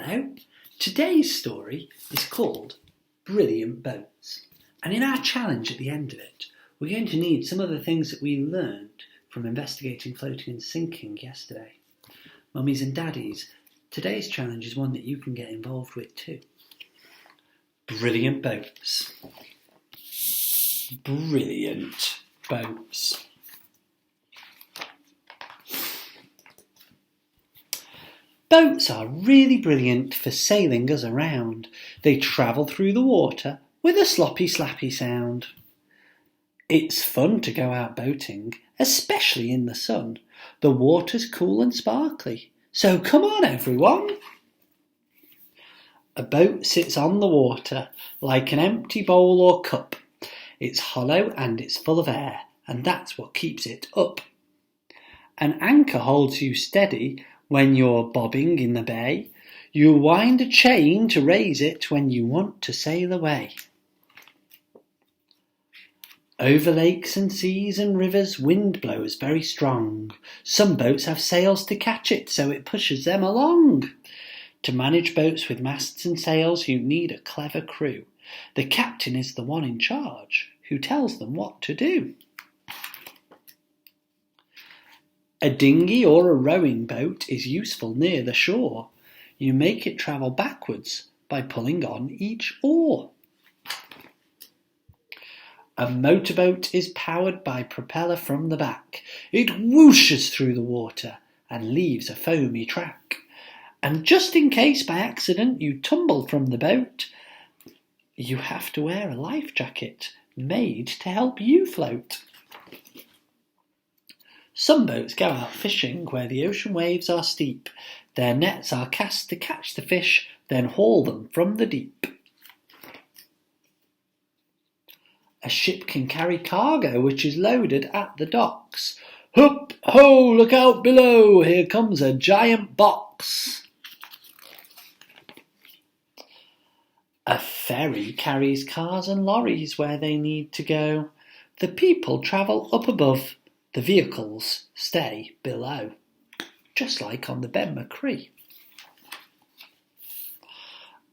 Hello. Today's story is called Brilliant Boats. And in our challenge at the end of it, we're going to need some of the things that we learned from investigating floating and sinking yesterday. Mummies and daddies, today's challenge is one that you can get involved with too. Brilliant boats. Brilliant boats. Boats are really brilliant for sailing us around. They travel through the water with a sloppy slappy sound. It's fun to go out boating, especially in the sun. The water's cool and sparkly, so come on everyone. A boat sits on the water like an empty bowl or cup. It's hollow and it's full of air, and that's what keeps it up. An anchor holds you steady when you're bobbing in the bay. You wind a chain to raise it when you want to sail away. Over lakes and seas and rivers, wind blows very strong. Some boats have sails to catch it, so it pushes them along. To manage boats with masts and sails, you need a clever crew. The captain is the one in charge, who tells them what to do. A dinghy or a rowing boat is useful near the shore. You make it travel backwards by pulling on each oar. A motorboat is powered by propeller from the back. It whooshes through the water and leaves a foamy track. And just in case by accident you tumble from the boat, you have to wear a life jacket made to help you float. Some boats go out fishing where the ocean waves are steep. Their nets are cast to catch the fish, then haul them from the deep. A ship can carry cargo which is loaded at the docks. Hup, ho, look out below, here comes a giant box. A ferry carries cars and lorries where they need to go. The people travel up above. The vehicles stay below, just like on the Ben Macree.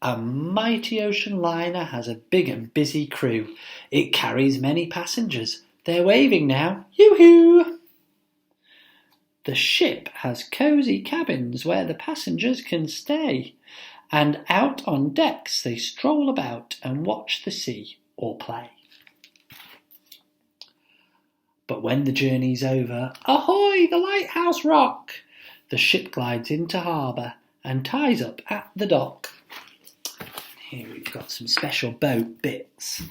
A mighty ocean liner has a big and busy crew. It carries many passengers. They're waving now, yoo-hoo! The ship has cosy cabins where the passengers can stay, and out on decks they stroll about and watch the sea or play. But when the journey's over, ahoy, the lighthouse rock! The ship glides into harbour and ties up at the dock. Here we've got some special boat bits.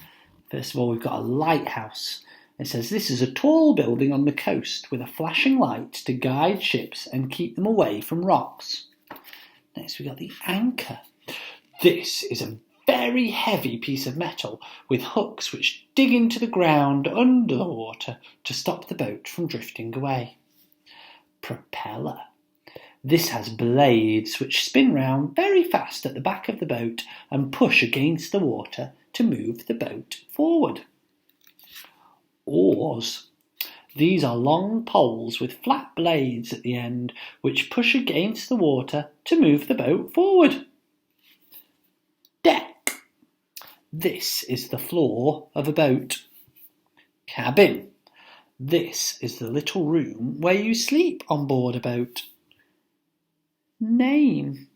First of all, we've got a lighthouse. It says this is a tall building on the coast with a flashing light to guide ships and keep them away from rocks. Next we've got the anchor. This is a very heavy piece of metal with hooks which dig into the ground under the water to stop the boat from drifting away. Propeller. This has blades which spin round very fast at the back of the boat and push against the water to move the boat forward. Oars. These are long poles with flat blades at the end which push against the water to move the boat forward. Deck. This is the floor of a boat. Cabin. This is the little room where you sleep on board a boat. Name.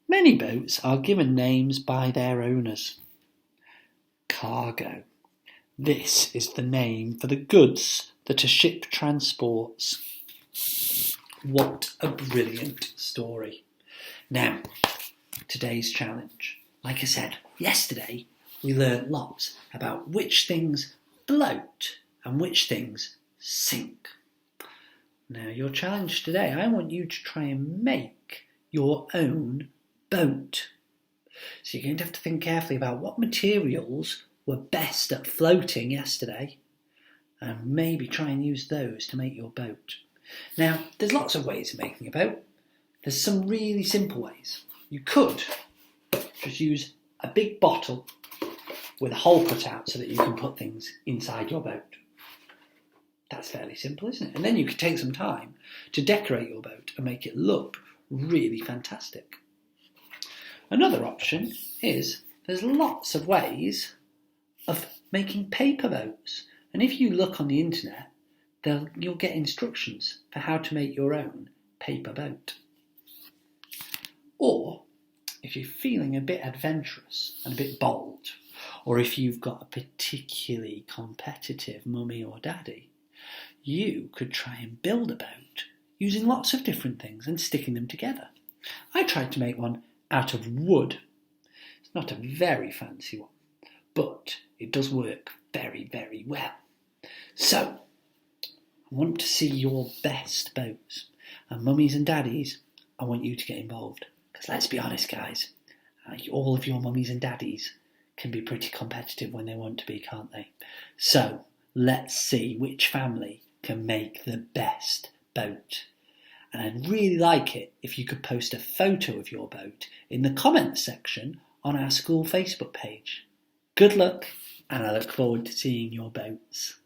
Many boats are given names by their owners. Cargo. This is the name for the goods that a ship transports. What a brilliant story. Now, today's challenge. Like I said, yesterday we learned lots about which things float and which things sink. Now, your challenge today, I want you to try and make your own boat. So you're going to have to think carefully about what materials were best at floating yesterday and maybe try and use those to make your boat. Now, there's lots of ways of making a boat. There's some really simple ways. You could just use a big bottle with a hole cut out so that you can put things inside your boat. That's fairly simple, isn't it? And then you could take some time to decorate your boat and make it look really fantastic. Another option is there's lots of ways of making paper boats. And if you look on the internet, you'll get instructions for how to make your own paper boat. Or, if you're feeling a bit adventurous and a bit bold, or if you've got a particularly competitive mummy or daddy, you could try and build a boat using lots of different things and sticking them together. I tried to make one out of wood. It's not a very fancy one, but it does work very, very well. So, I want to see your best boats. And mummies and daddies, I want you to get involved. Because let's be honest, guys, all of your mummies and daddies can be pretty competitive when they want to be, can't they? So, let's see which family can make the best boat. And I'd really like it if you could post a photo of your boat in the comments section on our school Facebook page. Good luck, and I look forward to seeing your boats.